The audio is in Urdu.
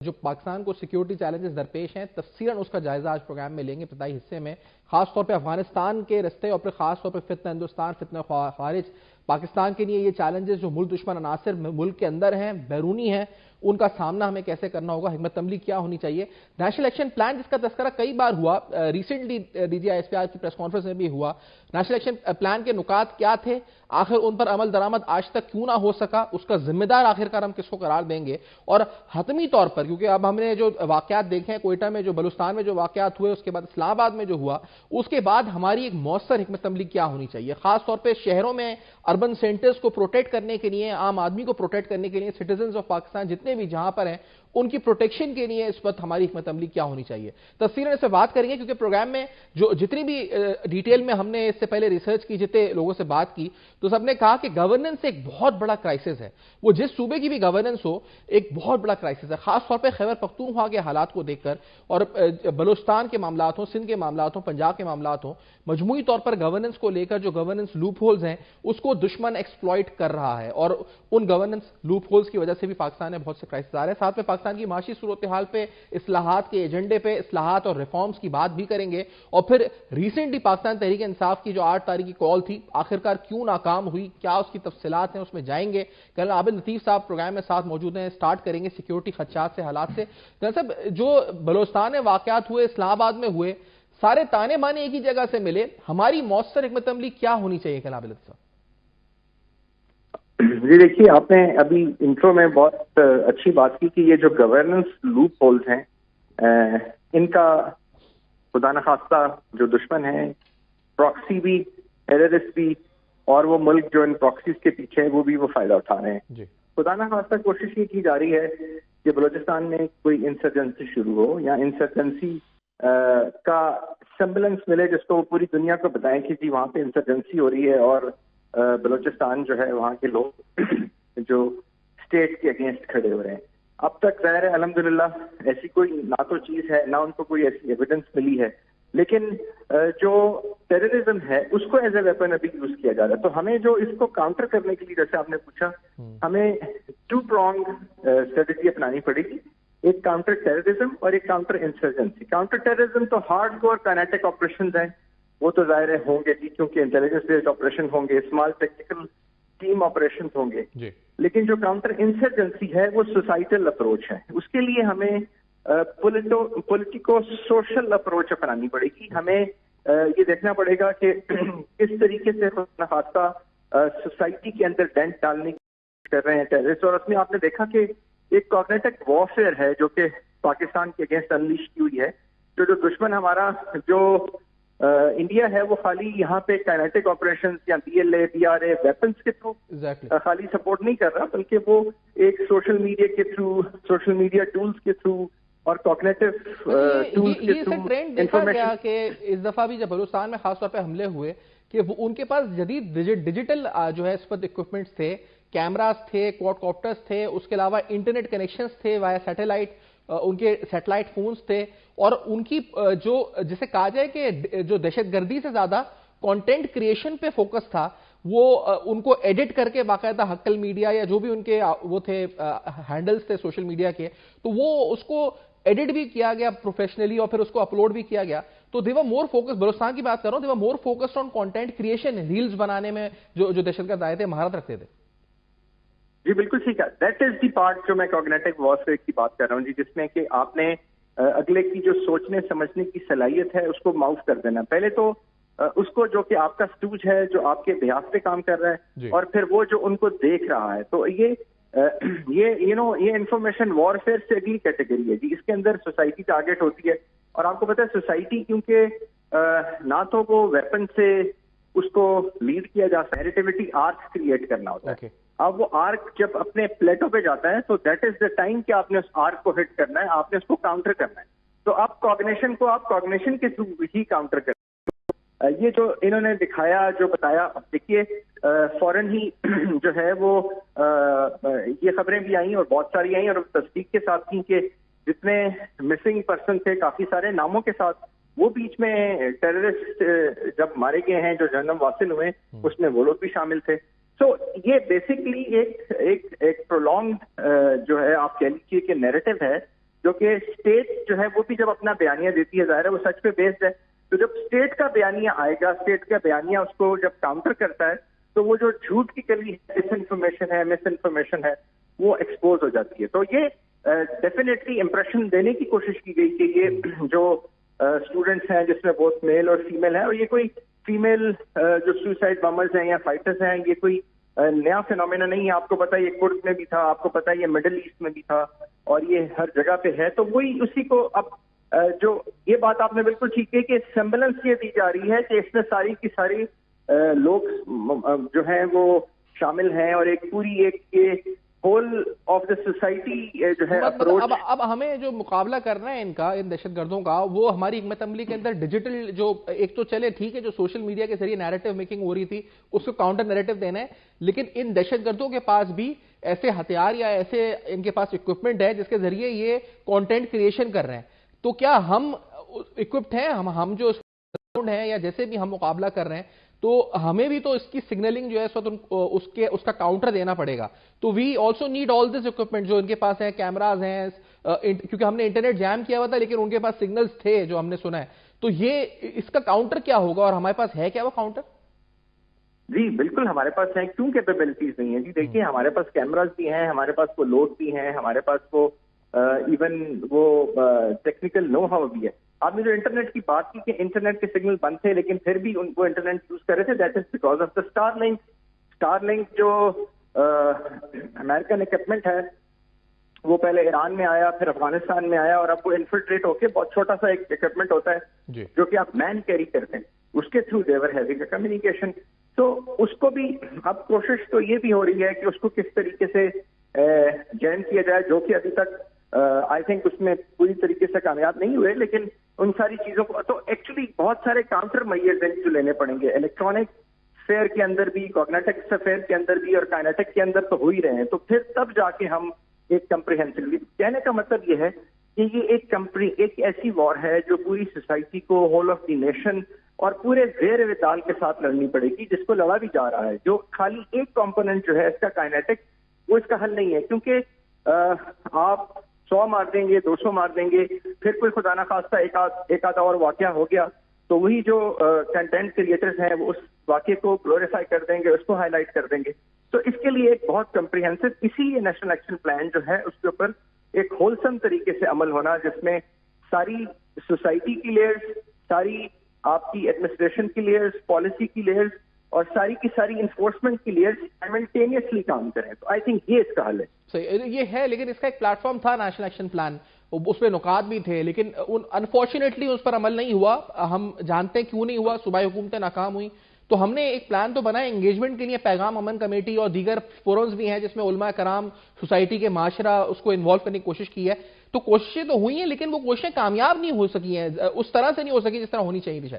جو پاکستان کو سیکیورٹی چیلنجز درپیش ہیں تفصیلاً اس کا جائزہ آج پروگرام میں لیں گے ابتدائی حصے میں، خاص طور پہ افغانستان کے رستے اور پھر خاص طور پہ فتنہ ہندوستان، فتنہ خارج، پاکستان کے لیے یہ چیلنجز جو ملک دشمن عناصر ملک کے اندر ہیں، بیرونی ہیں، ان کا سامنا ہمیں کیسے کرنا ہوگا، حکمت عملی کیا ہونی چاہیے، نیشنل ایکشن پلان جس کا تذکرہ کئی بار ہوا، recently D G I S P R کی پریس کانفرنس میں بھی ہوا، نیشنل ایکشن پلان کے نکات کیا تھے، آخر ان پر عمل درآمد آج تک کیوں نہ ہو سکا، اس کا ذمہ دار آخرکار ہم کس کو قرار دیں گے، اور حتمی طور پر کیونکہ اب ہم نے جو واقعات دیکھے ہیں کوئٹہ میں، جو بلوچستان میں جو واقعات ہوئے، اس کے بعد اسلام آباد میں جو ہوا، اس کے بعد ہماری ایک مؤثر حکمت عملی کیا ہونی چاہیے، خاص طور پہ شہروں میں اربن سینٹرز کو پروٹیکٹ کرنے کے لیے، عام آدمی کو پروٹیکٹ کرنے کے لیے، سٹیزنز آف پاکستان جتنے بھی جہاں پر ہیں ان کی پروٹیکشن کے لیے اس وقت ہماری حکمت عملی کیا ہونی چاہیے، تفصیلاً اس سے بات کریں گے کیونکہ پروگرام میں جو جتنی بھی ڈیٹیل میں ہم نے اس سے پہلے ریسرچ کی، جتنے لوگوں سے بات کی، تو سب نے کہا کہ گورننس ایک بہت بڑا کرائسس ہے، وہ جس صوبے کی بھی گورننس ہو ایک بہت بڑا کرائسس ہے، خاص طور پہ خیبر پختونخوا کے حالات کو دیکھ کر اور بلوچستان کے معاملات ہوں، سندھ کے معاملات ہوں، پنجاب کے معاملات ہوں، مجموعی طور پر گورننس کو لے کر جو گورننس لوپ ہولز ہیں اس کو دشمن ایکسپلائٹ کر رہا ہے، اور ان گورننس لوپ ہولز کی وجہ سے بھی پاکستان میں بہت سے کرائسس آ رہے ہیں، ساتھ میں پاکستان کی معاشی صورتحال پہ، اصلاحات کے ایجنڈے پہ، اصلاحات اور ریفارمز کی بات بھی کریں گے، اور پھر ریسنٹلی پاکستان تحریک انصاف کی جو 8 تاریخ کی کال تھی آخرکار کیوں ناکام ہوئی، کیا اس کی تفصیلات ہیں، اس میں جائیں گے۔ کرنل عابد لطیف صاحب پروگرام میں ساتھ موجود ہیں، سٹارٹ کریں گے سیکیورٹی خدشات سے، حالات سے۔ کرنل صاحب، جو بلوچستان میں واقعات ہوئے، اسلام آباد میں ہوئے، سارے تانے بانے ایک ہی جگہ سے ملے، ہماری مؤثر حکمت عملی کیا ہونی چاہیے کرنل عابد لطیف صاحب؟ جی دیکھیے، آپ نے ابھی انٹرو میں بہت اچھی بات کی کہ یہ جو گورننس لوپ ہولز ہیں ان کا خدا نخواستہ جو دشمن ہیں، پراکسی بھی، ٹیررسٹ بھی، اور وہ ملک جو ان پراکسیز کے پیچھے ہے وہ بھی وہ فائدہ اٹھا رہے ہیں۔ خدا نخواستہ کوشش یہ کی جا رہی ہے کہ بلوچستان میں کوئی انسرجنسی شروع ہو یا انسرجنسی کا سمبلنس ملے جس کو وہ پوری دنیا کو بتائیں کہ جی وہاں پہ انسرجنسی ہو رہی ہے، اور بلوچستان جو ہے وہاں کے لوگ جو اسٹیٹ کے اگینسٹ کھڑے ہو رہے ہیں۔ اب تک ظاہر ہے الحمدللہ ایسی کوئی نہ تو چیز ہے، نہ ان کو کوئی ایسی ایویڈنس ملی ہے، لیکن جو ٹیررزم ہے اس کو ایز اے ویپن ابھی یوز کیا جا رہا ہے۔ تو ہمیں جو اس کو کاؤنٹر کرنے کے لیے، جیسے آپ نے پوچھا، ہمیں 2 pronged اسٹریٹجی اپنانی پڑے گی، ایک کاؤنٹر ٹیررزم اور ایک کاؤنٹر انسرجنسی۔ کاؤنٹر ٹیررزم تو ہارڈ کور کائنیٹک آپریشنز ہیں، وہ تو ظاہر ہوں گے جی، کیونکہ انٹیلیجنس بیسڈ آپریشن ہوں گے، اسمال ٹیکٹیکل ٹیم آپریشنز ہوں گے، لیکن جو کاؤنٹر انسرجنسی ہے وہ سوسائٹل اپروچ ہے۔ اس کے لیے ہمیں پولیٹیکو سوشل اپروچ اپنانی پڑے گی۔ ہمیں یہ دیکھنا پڑے گا کہ کس طریقے سے خاصہ سوسائٹی کے اندر ڈینٹ ڈالنے کی کوشش کر رہے ہیں ٹیررسٹ، اور اس میں آپ نے دیکھا کہ ایک کوگنیٹک وارفیئر ہے جو کہ پاکستان کے اگینسٹ انلیش کی ہوئی ہے۔ جو دشمن ہمارا جو انڈیا ہے وہ خالی یہاں پہ کائنیٹک آپریشن یا BLA BRA ویپنس کے تھرو خالی سپورٹ نہیں کر رہا، بلکہ وہ ایک سوشل میڈیا کے تھرو، سوشل میڈیا ٹولز کے تھرو اور کوگنیٹو ٹولز کے تھرو ٹرینڈ دیکھا گیا کہ اس دفعہ بھی جب بلوچستان میں خاص طور پہ حملے ہوئے کہ ان کے پاس جدید ڈیجیٹل جو ہے اس وقت اکوپمنٹس تھے، کیمراز تھے، کوڈ کاپٹرز تھے، اس کے علاوہ انٹرنیٹ کنیکشنز تھے وایا سیٹلائٹ، ان کے سیٹلائٹ فونز تھے، اور ان کی جو جسے کہا جائے کہ جو دہشت گردی سے زیادہ کانٹینٹ کریشن پہ فوکس تھا، وہ ان کو ایڈٹ کر کے باقاعدہ حقل میڈیا یا جو بھی ان کے وہ تھے ہینڈلز تھے سوشل میڈیا کے، تو وہ اس کو ایڈٹ بھی کیا گیا پروفیشنلی اور پھر اس کو اپلوڈ بھی کیا گیا۔ تو دیور مور فوکس، بلوچستان کی بات کر رہا ہوں، they were more focused on content creation, reels بنانے میں جو دہشت گرد آئے تھے مہارت رکھتے تھے۔ جی بالکل ٹھیک ہے، دیٹ از دی پارٹ جو میں کوگنیٹک وارفیئر کی بات کر رہا ہوں جی، جس میں کہ آپ نے اگلے کی جو سوچنے سمجھنے کی صلاحیت ہے اس کو معاف کر دینا۔ پہلے تو اس کو جو کہ آپ کا سٹوج ہے جو آپ کے بہاف پہ کام کر رہا ہے، اور پھر وہ جو ان کو دیکھ رہا ہے، تو یہ انفارمیشن وارفیئر سے اگلی کیٹیگری ہے جی۔ اس کے اندر سوسائٹی ٹارگیٹ ہوتی ہے، اور آپ کو پتہ ہے سوسائٹی کیونکہ نہ تو وہ ویپن سے اس کو لیڈ کیا جا سکتا ہے، نیریٹیوٹی آرک کریٹ کرنا ہوتا ہے۔ اب وہ آرک جب اپنے پلیٹوں پہ جاتا ہے تو دیٹ از دا ٹائم کہ آپ نے اس آرک کو ہٹ کرنا ہے، آپ نے اس کو کاؤنٹر کرنا ہے۔ تو آپ کوگنیشن کو آپ کوگنیشن کے تھرو ہی کاؤنٹر کریں۔ یہ جو انہوں نے دکھایا، جو بتایا، اب دیکھیے فوراً ہی جو ہے وہ یہ خبریں بھی آئیں اور بہت ساری آئیں اور تصدیق کے ساتھ تھیں کہ جتنے مسنگ پرسن تھے کافی سارے ناموں کے ساتھ، وہ بیچ میں ٹیررسٹ جب مارے گئے ہیں جو جنرل واصل ہوئے اس میں وہ لوگ بھی شامل تھے۔ تو یہ بیسکلی ایک پرولونگڈ جو ہے آپ کہہ لیجیے کہ نیریٹو ہے جو کہ اسٹیٹ جو ہے وہ بھی جب اپنا بیانیہ دیتی ہے، ظاہر ہے وہ سچ پہ بیسڈ ہے، تو جب اسٹیٹ کا بیانیہ آئے گا، اسٹیٹ کا بیانیہ اس کو جب کاؤنٹر کرتا ہے تو وہ جو جھوٹ کی کلی ڈس انفارمیشن ہے، مس انفارمیشن ہے، وہ ایکسپوز ہو جاتی ہے. تو یہ ڈیفینیٹلی امپریشن دینے کی کوشش کی گئی کہ یہ جو اسٹوڈنٹس ہیں جس میں بہت میل اور فیمیل ہیں، اور یہ کوئی فیمیل جو سوسائڈ بمرز ہیں یا فائٹرز ہیں، یہ کوئی نیا فینومینا نہیں ہے. آپ کو پتا یہ کرد میں بھی تھا، آپ کو پتا یہ مڈل ایسٹ میں بھی تھا، اور یہ ہر جگہ پہ ہے. تو وہی اسی کو اب جو یہ بات آپ نے بالکل ٹھیک ہے کہ سیمبلنس یہ دی جا رہی ہے کہ اس میں ساری کی ساری لوگ جو ہیں وہ شامل ہیں، اور ایک پوری ایک ہول آف دا سوسائٹی جو ہے اپروچ. اب ہمیں جو مقابلہ کرنا ہے ان کا، ان دہشت گردوں کا، وہ ہماری حکمت عملی کے اندر ڈیجیٹل جو ایک تو چلے ٹھیک ہے جو سوشل میڈیا کے ذریعے نیریٹو میکنگ ہو رہی تھی اس کو کاؤنٹر نیریٹو دینا ہے، لیکن ان دہشت گردوں کے پاس بھی ایسے ہتھیار یا ایسے ان کے پاس اکوپمنٹ ہے جس کے ذریعے یہ کانٹینٹ کریشن کر رہے ہیں. تو کیا ہم اکوپڈ ہیں؟ ہم جو ہیں یا جیسے بھی ہم مقابلہ کر رہے ہیں تو ہمیں بھی تو اس کی سگنلنگ جو ہے اس کا کاؤنٹر دینا پڑے گا. تو we also need all this equipment جو ان کے پاس ہیں، کیمراز ہیں، کیونکہ ہم نے انٹرنیٹ جیم کیا ہوا تھا لیکن ان کے پاس سگنلز تھے جو ہم نے سنا ہے. تو یہ اس کا کاؤنٹر کیا ہوگا اور ہمارے پاس ہے کیا وہ کاؤنٹر؟ جی بالکل ہمارے پاس ہیں. کیوں کیپیبلٹیز نہیں ہیں؟ جی دیکھیے ہمارے پاس کیمراز بھی ہیں، ہمارے پاس وہ لوڈ بھی ہیں، ہمارے پاس وہ ایون وہ ٹیکنیکل نو ہاؤ بھی ہے. آپ نے جو انٹرنیٹ کی بات کی کہ انٹرنیٹ کے سگنل بند تھے لیکن پھر بھی وہ انٹرنیٹ یوز کر رہے تھے، that is because of the star link. Star link جو امریکن اکوپمنٹ ہے وہ پہلے ایران میں آیا، پھر افغانستان میں آیا، اور اب وہ انفلٹریٹ ہو کے بہت چھوٹا سا ایک اکوپمنٹ ہوتا ہے جو کہ آپ مین کیری کرتے ہیں، اس کے تھرو دیور ہیونگ کمیونیکیشن. تو اس کو بھی اب کوشش تو یہ بھی ہو رہی ہے کہ اس کو کس طریقے سے جین کیا جائے، جو کہ ابھی تک آئی تھنک اس میں پوری طریقے سے کامیاب نہیں ہوئے. لیکن ان ساری چیزوں کو تو ایکچولی بہت سارے کاؤنٹر میئرز ہیں جو لینے پڑیں گے. الیکٹرانک فیئر کے اندر بھی، کوگنیٹک فیئر کے اندر بھی، اور کائنیٹک کے اندر تو ہو ہی رہے ہیں. تو پھر تب جا کے ہم ایک کمپریہنسولی، کہنے کا مطلب یہ ہے کہ یہ ایک ایسی وار ہے جو پوری سوسائٹی کو، ہول آف دی نیشن اور پورے زیر وطال کے ساتھ لڑنی پڑے گی، جس کو لڑا بھی جا رہا ہے. جو خالی ایک کمپوننٹ جو ہے اس کا کائنیٹک، وہ اس کا حل نہیں ہے. کیونکہ آپ 100 مار دیں گے، 200 مار دیں گے، پھر کوئی خدا نخواستہ ایک آدھا اور واقعہ ہو گیا تو وہی جو کنٹینٹ کریٹرز ہیں وہ اس واقعے کو گلوریفائی کر دیں گے، اس کو ہائی لائٹ کر دیں گے. تو اس کے لیے ایک بہت کمپریہنسو، اسی لیے نیشنل ایکشن پلان جو ہے اس کے اوپر ایک ہولسم طریقے سے عمل ہونا، جس میں ساری سوسائٹی کی لیئرز، ساری آپ کی ایڈمنسٹریشن کی لیئرز، پالیسی کی لیئرز، اور ساری کی ساری انفورسمنٹ کی لیئرز سائملٹینیسلی کام کریں. تو آئی تھنک یہ اس کا حل ہے. صحیح یہ ہے، لیکن اس کا ایک پلیٹ فارم تھا نیشنل ایکشن پلان، اس میں نکات بھی تھے لیکن انفارچونیٹلی اس پر عمل نہیں ہوا. ہم جانتے ہیں کیوں نہیں ہوا، صوبائی حکومتیں ناکام ہوئی. تو ہم نے ایک پلان تو بنایا انگیجمنٹ کے لیے، پیغام امن کمیٹی اور دیگر فورمز بھی ہیں جس میں علماء کرام، سوسائٹی کے معاشرہ اس کو انوالو کرنے کی کوشش کی ہے. تو کوششیں تو ہوئی ہیں لیکن وہ کوششیں کامیاب نہیں ہو سکی ہیں، اس طرح سے نہیں ہو سکی جس طرح ہونی چاہیے تھی شاید.